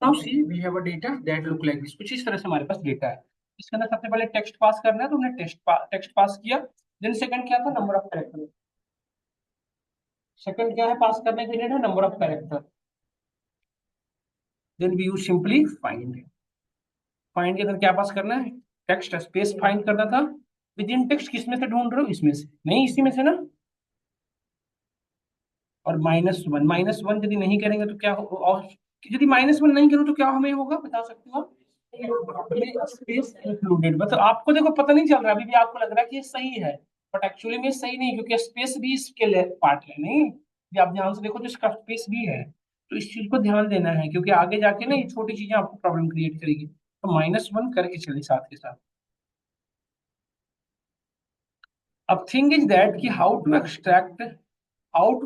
Now see we have a data that look like this, कुछ इस तरह से हमारे पास डेटा है। इसके अंदर सबसे पहले टेक्स्ट पास करना है, तो हमने टेक्स्ट पास किया। देन सेकंड क्या था, नंबर ऑफ कैरेक्टर। सेकंड क्या है पास करने के लिए, number of character. Then we use simply find. Find के अंदर क्या पास करना है, टेक्स्ट स्पेस फाइंड करना था। विद इन टेक्स्ट किस में से ढूंढ रहे हो, इसमें से नहीं, इसी में से ना। और माइनस वन यदि नहीं करेंगे तो क्या हो, और यदि -1 नहीं करूँ तो क्या हमें होगा, बता सकते हो आप? स्पेस इंक्लूडेड, मतलब आपको देखो पता नहीं चल रहा, अभी भी आपको लग रहा है कि ये सही है, बट एक्चुअली में सही नहीं, क्योंकि स्पेस भी इसके पार्ट है नहीं। यदि आप ध्यान से देखो तो इसका स्पेस भी है। तो इस चीज को ध्यान देना है, क्योंकि आगे जाके ना ये छोटी चीजें आपको प्रॉब्लम क्रिएट करेगी, तो -1 करके चलिए साथ के साथ। अब थिंग इज दैट कि how to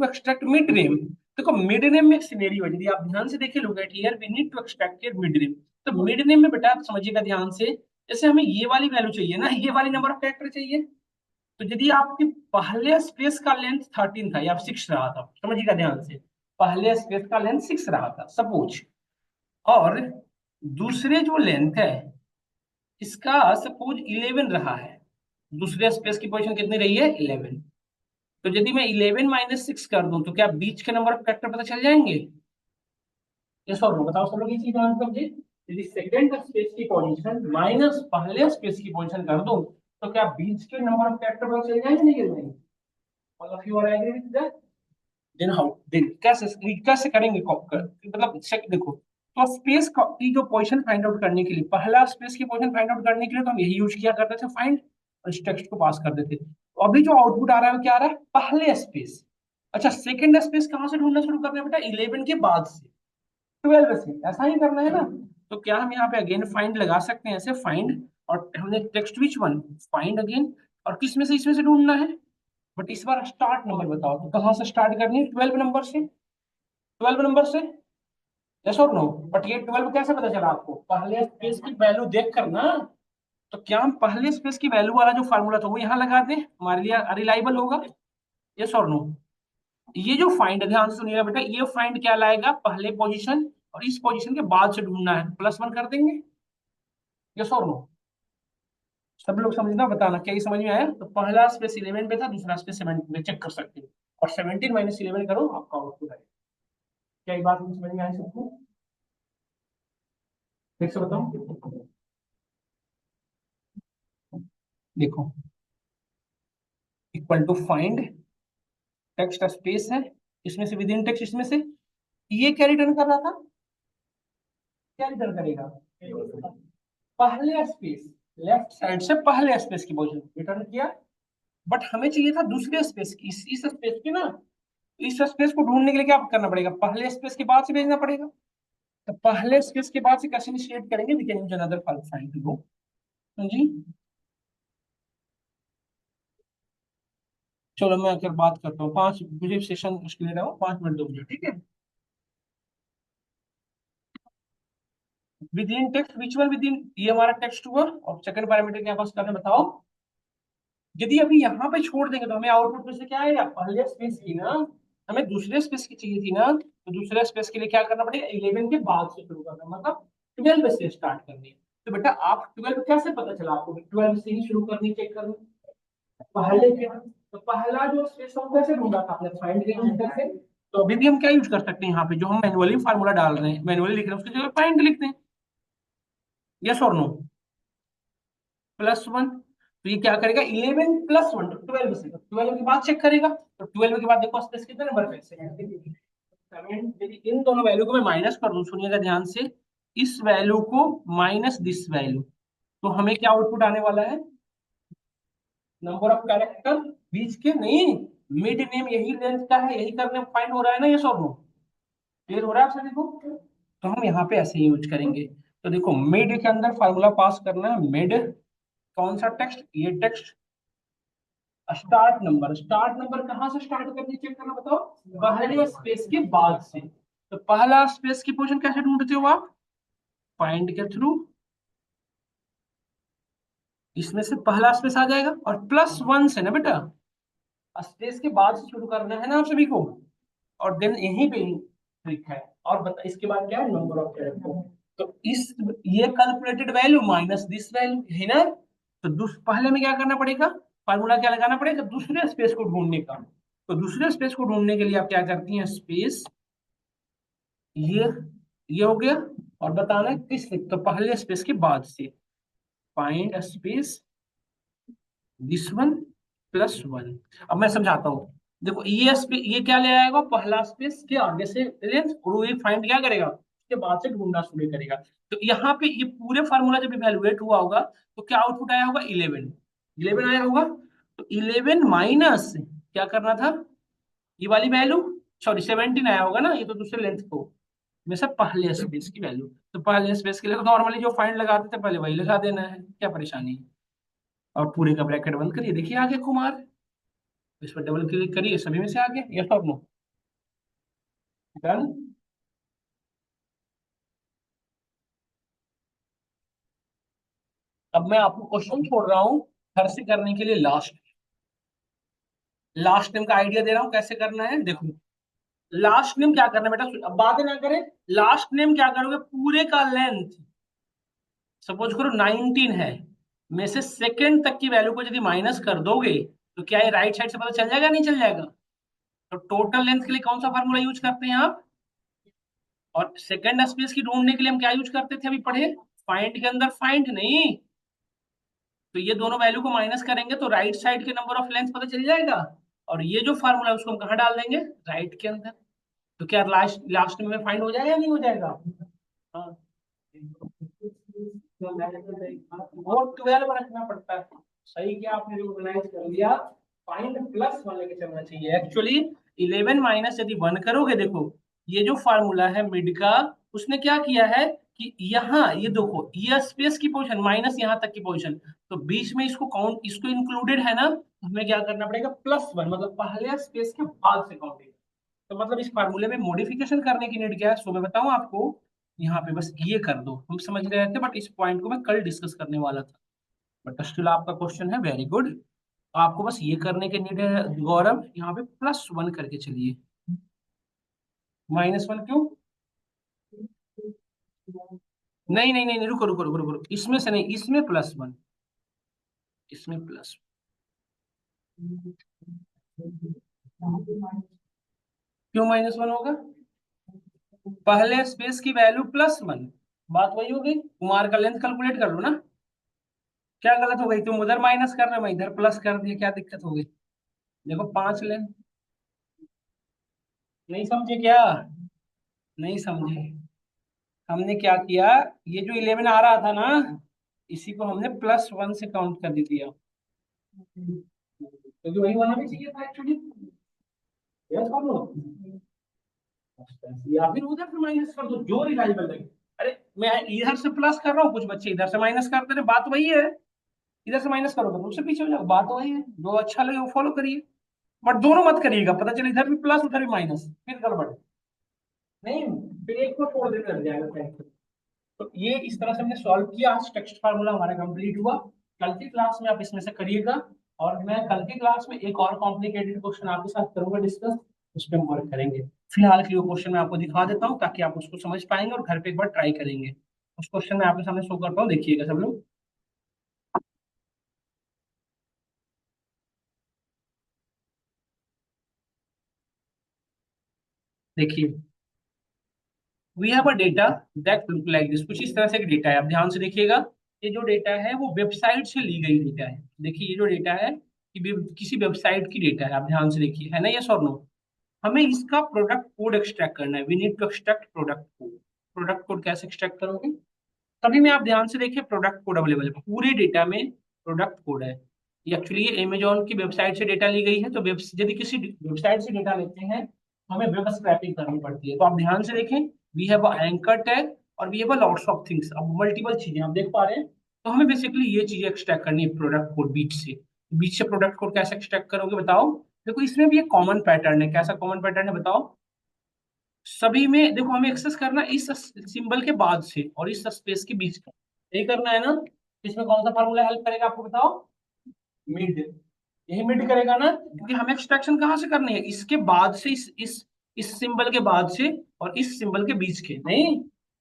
extract mid name. देखो मिड नेम में एक सिनेरियो है, यदि आप ध्यान से देखें, लोग at here we need to extract your mid name. तो मिड नेम में बेटा आप समझिएगा ध्यान से, जैसे हमें ये वाली वैल्यू चाहिए ना, ये वाली नंबर ऑफ कैरेक्टर चाहिए। तो यदि आपके पहले स्पेस का लेंथ 13 था या 6 रहा था, समझिएगा ध्यान से, पहले स्पेस का लेंथ 6 रहा था सपोज, और दूसरे जो लेंथ है इसका सपोज 11 रहा है। दूसरे स्पेस की पोजीशन कितनी रही है, 11। तो यदि मैं 11 - 6 कर दूं तो क्या बीच के नंबर ऑफ फैक्टर पता चल जाएंगे? ये सॉल्व लो, बताओ सब लोग ये चीज आंसर दे। यदि सेकंड स्पेस की पोजीशन माइनस पहले स्पेस की पोजीशन कर दूं तो क्या बीच के नंबर ऑफ फैक्टर पता चल जाएंगे, नहीं चल जाएंगे? All of you are agree with that? Then how, then कैसे कैसे करेंगे मतलब देखो, तो स्पेस की जो पोजीशन फाइंड आउट करने के लिए, पहला स्पेस की पोजीशन फाइंड आउट करने के लिए तो हम यही यूज किया करते थे, फाइंड, और इस टेक्स्ट को पास कर देते। तो अभी जो आउटपुट आ रहा है वो क्या आ रहा है, पहले स्पेस। अच्छा सेकंड स्पेस कहाँ से ढूंढना शुरू करना है बेटा, 11 के बाद से, 12 से, ऐसा ही करना है ना। तो क्या हम यहाँ पे अगेन फाइंड लगा सकते हैं, ऐसे फाइंड, और हमने text which one, find again, और किस में से, इसमें से ढूंढना है। बट इस बार स्टार्ट नंबर बताओ, तो कहाँ से स्टार्ट करनी है, 12 नंबर से, 12 नंबर से, यस और नो? बट ये 12 कैसे पता चला आपको, पहले स्पेस की वैल्यू देख कर ना। तो क्या हम पहले स्पेस की वैल्यू वाला जो फार्मूला था वो यहाँ लगा दें, हमारे लिए रिलायबल होगा, यस और नो? ये जो फाइंड, ध्यान से सुनिएगा बेटा, ये फाइंड क्या लाएगा, पहले पोजीशन, और इस पोजीशन के बाद से ढूंढना है, +1 कर देंगे, यस और नो? सब लोग समझना, बताना क्या ये समझ में आया? तो पहला स्पेस 11 पे था, दूसरा स्पेस 17 पे, चेक कर सकते हो, और 17 - 11 करो आपका आउटपुट है। क्या ये बात समझ में आई सबको? फिर से बताओ, देखो, equal to find, text space है, इसमें से विद इन टेक्स्ट, इसमें से ये क्या रिटर्न कर रहा था, क्या रिटर्न करेगा, पहले स्पेस, लेफ्ट साइड से पहले स्पेस की पोजीशन रिटर्न किया। बट हमें चाहिए था दूसरे स्पेस की, इस स्पेस की ना। इस स्पेस को ढूंढने के लिए क्या करना पड़ेगा, पहले स्पेस के बाद से भेजना पड़ेगा। तो पहले स्पेस के बाद से कैसे इनिशिएट करेंगे, we can use another find to go जी। चलो मैं अगर बात करता हूँ, 5 मुझे सेशन उसके लिए रहा हूँ, 5 मिनट दो मुझे, ठीक है। With in text which one, with in, ये हमारा टेक्स्ट हुआ, और सेकंड पैरामीटर क्या पास करना बताओ। यदि अभी यहाँ पे छोड़ देंगे तो हमें आउटपुट में से क्या आएगा, पहले स्पेस की ना, हमें दूसरे स्पेस की चाहिए थी ना, तो दूसरे स्पेस के लिए क्या करना पड़ेगा, 11 के बाद से शुरू करना, मतलब 12 से स्टार्ट करनी है। तो बेटा आप 12 कैसे पता चला आपको, 12 से ही शुरू करनी, चेक करनी पहले क्या, तो पहला जो स्पेस है वो कैसे ढूंढा था आपने, फाइंड के यूज करके। तो अभी भी हम क्या यूज कर सकते हैं यहाँ पे, जो हम मैनुअली फार्मूला डाल रहे हैं, मैनुअली लिख रहे हैं, उसकी जगह फाइंड लिखते हैं, यस और नो, +1। तो ये क्या करेगा, 11 + 1, तो 12 से, तो 12 के बाद चेक करेगा, तो 12 के बाद देखो स्पेस कितने नंबर पे, 7। यदि इन दोनों वैल्यू को मैं माइनस कर दूं, सुनिएगा ध्यान से, इस वैल्यू को माइनस दिस वैल्यू, तो हमें क्या आउटपुट आने वाला है, नंबर ऑफ कैरेक्टर, बीच के नहीं, मिड नेम यही लेंथ का है, यही करने फाइंड हो रहा है ना, ये सब नो, क्लियर हो रहा है आप सभी को? तो हम यहाँ पे ऐसे ही यूज करेंगे। तो देखो मिड के अंदर फार्मूला पास करना है, मिड, कौन सा टेक्स्ट, ये text, start number, start number कहाँ से स्टार्ट करनी, चेक करना बताओ, पहले स्पेस के बाद से। तो पहला स्पेस की पोजीशन कैसे ढूंढते हो आप, फाइंड के थ्रू, इसमें से पहला स्पेस आ जाएगा, और +1 से ना बेटा, स्पेस के बाद से शुरू करना है ना आप सभी को, और देन यहीं पे ट्रिक है, और बता इसके बाद क्या है, नंबर ऑफ कैरेक्टर। तो इस ये calculated value minus this value है ना। तो पहले में क्या करना पड़ेगा, फार्मूला क्या लगाना पड़ेगा, दूसरे स्पेस को ढूंढने का। तो दूसरे स्पेस को ढूंढने के लिए आप क्या करती हैं, स्पेस ये ये हो गया, और बताना है किस, तो पहले स्पेस के बाद से find space this one plus one. अब मैं समझाता हूँ। देखो ये क्या ले आएगा, पहला स्पेस के आगे से लेंथ, और ये फाइंड क्या करेगा, उसके बाद से ढूंढना शुरू करेगा। तो यहाँ पे ये पूरे फार्मूला जब इवेलुएट हुआ होगा तो क्या आउटपुट आया होगा, 11। 11 आया होगा। तो 11 माइनस क्या करना था, ये वाली वैल्यू, सॉरी 17 आया होगा ना, ये तो दूसरे लेंथ को में से पहले स्पेस की वैल्यू। तो पहले स्पेस के लिए नॉर्मली जो फाइंड लगाते थे पहले वही लगा देना है, क्या परेशानी है। और पूरे का ब्रैकेट बंद करिए, देखिए आगे कुमार, इस पर डबल क्लिक करिए, सभी में से आ गया, यस और नो, डन। अब मैं आपको क्वेश्चन छोड़ रहा हूँ घर से करने के लिए, लास्ट लास्ट नेम का आइडिया दे रहा हूँ कैसे करना है, देखो। लास्ट नेम क्या करना है बेटा, अब बातें ना करें। लास्ट नेम क्या करोगे, पूरे का लेंथ, सपोज करो 19 है, में से सेकंड तक की वैल्यू को यदि माइनस कर दोगे तो क्या ये राइट साइड से पता चल जाएगा, नहीं चल जाएगा। तो टोटल लेंथ के लिए कौन सा फार्मूला यूज करते हैं आप, और सेकंड स्पेस की ढूंढने के लिए हम क्या यूज करते थे, अभी पढ़े, फाइंड के अंदर फाइंड नहीं। तो ये दोनों वैल्यू को माइनस करेंगे तो राइट साइड के नंबर ऑफ लेंथ पता चल जाएगा। और ये जो फार्मूला है उसको हम कहाँ डाल देंगे, राइट के अंदर। तो क्या लास्ट लास्ट में फाइंड हो जाएगा या नहीं हो जाएगा। हाँ, वो 12 रखना पड़ता है। सही क्या आपने रिकॉग्नाइज कर लिया, फाइंड प्लस वन लेके चलना चाहिए एक्चुअली। 11 माइनस यदि वन करोगे, देखो ये जो फार्मूला है मिड का, उसने क्या किया है कि यहाँ ये देखो, ये स्पेस की पोजीशन माइनस यहाँ तक की पोजीशन, तो बीच में इसको काउंट, इसको इंक्लूडेड है ना, हमें क्या करना पड़ेगा, प्लस वन, मतलब पहले स्पेस के बाद से काउंटिंग। तो मतलब इस फार्मूले में मॉडिफिकेशन करने की नीड क्या है, सो मैं बताऊं आपको, यहाँ पे बस ये कर दो, हम समझ रहे थे, बट इस पॉइंट को मैं कल डिस्कस करने वाला था। बट स्टिल आपका क्वेश्चन है वेरी गुड। आपको बस ये करने के नीड है गौरव, यहाँ पे प्लस वन करके चलिए। माइनस वन क्यों, नहीं नहीं नहीं नहीं, रुको रुको रुको रुको रुको। इसमें से नहीं, इसमें प्लस वन, इसमें प्लस, क्यों माइनस वन होगा, पहले स्पेस की वैल्यू प्लस वन, बात वही हो गई, कुमार का लेंथ कैलकुलेट कर लो ना। क्या गलत हो गई, तुम उधर माइनस कर रहे हो, मैं इधर प्लस कर दिया, क्या दिक्कत हो गई। देखो 5 लेंथ, नहीं समझे क्या, नहीं समझे। हमने क्या किया, ये जो 11 आ रहा था ना, इसी को हमने प्लस वन से काउंट कर दिया, क्योंकि वही होना भी चाहिए था एक्चुअली। यस कर लो, या फिर उधर से माइनस कर दो, जो रिलायबल लगे। अरे मैं इधर से प्लस कर रहा हूँ, कुछ बच्चे इधर से माइनस करते रहे, बात वही है। इधर से माइनस करोगे तो उससे पीछे हो जाओ, बात वही है, जो अच्छा लगे वो फॉलो करिए। बट दोनों मत करिएगा, पता चले इधर भी प्लस उधर भी माइनस, फिर गड़बड़। नहीं, फिर एक को छोड़ देना लग जाएगा। तो ये इस तरह से हमने सॉल्व किया, आज टेक्स्ट फार्मूला हमारा कंप्लीट हुआ। कल की क्लास में आप इसमें से करिएगा, और मैं कल की क्लास में एक और कॉम्प्लिकेटेड क्वेश्चन आपके साथ करूंगा डिस्कस, उस पर हम वर्क करेंगे। फिलहाल के लिए वो क्वेश्चन मैं आपको दिखा देता हूँ ताकि आप उसको समझ पाएंगे और घर पे एक बार ट्राई करेंगे। उस क्वेश्चन में आपके सामने शो करता हूँ, देखिएगा सब लोग। देखिए, we have a data that look like this, कुछ इस तरह से एक डेटा है, आप ध्यान से देखिएगा। ये जो डेटा है वो वेबसाइट से ली गई डेटा है। देखिए ये जो डेटा है कि किसी वेबसाइट की डेटा है, आप ध्यान से देखिए, है ना, यस और नो। हमें इसका प्रोडक्ट कोड एक्सट्रैक्ट करना है, we need to extract product code. Product code कैसे एक्सट्रैक्ट करोगे, तभी में आप ध्यान से देखिए, प्रोडक्ट कोड अवेलेबल है पूरे डेटा में, प्रोडक्ट कोड है। ये एक्चुअली ये अमेजोन की वेबसाइट से डेटा ली गई है, तो यदि किसी वेबसाइट से डेटा लेते हैं तो हमें वेब स्क्रैपिंग करनी पड़ती है। तो आप ध्यान से देखें, वी हैव एंकर टैग और we have lots of things, अब मल्टीपल चीजें आप देख पा रहे हैं। तो हमें बेसिकली ये चीजें एक्सट्रैक्ट करनी है प्रोडक्ट कोड बीच से। बीच से प्रोडक्ट कोड कैसे एक्सट्रैक्ट करोगे बताओ। देखो इसमें भी एक कॉमन पैटर्न है, कैसा कॉमन पैटर्न है बताओ। सभी में देखो, हमें एक्सेस करना है इस सिंबल के बाद से और इस स्पेस के बीच का, यही करना है ना। इसमें कौन सा फार्मूला हेल्प करेगा आपको बताओ, मिड। यही मिड करेगा ना, क्योंकि हमें एक्सट्रैक्शन कहाँ से करनी है, इसके बाद से इस इस सिंबल के बाद से और इस सिंबल के बीच के, नहीं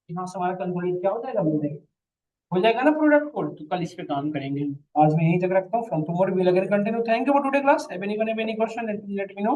यहाँ से हमारा कंसोलिडेट क्या हो जाएगा, हो जाएगा ना प्रोडक्ट कोड। तो कल इस पे काम करेंगे। आज मैं यहीं तक रखता हूँ। From tomorrow we will again continue. Thank you for today class. Have anyone have any question, let me no.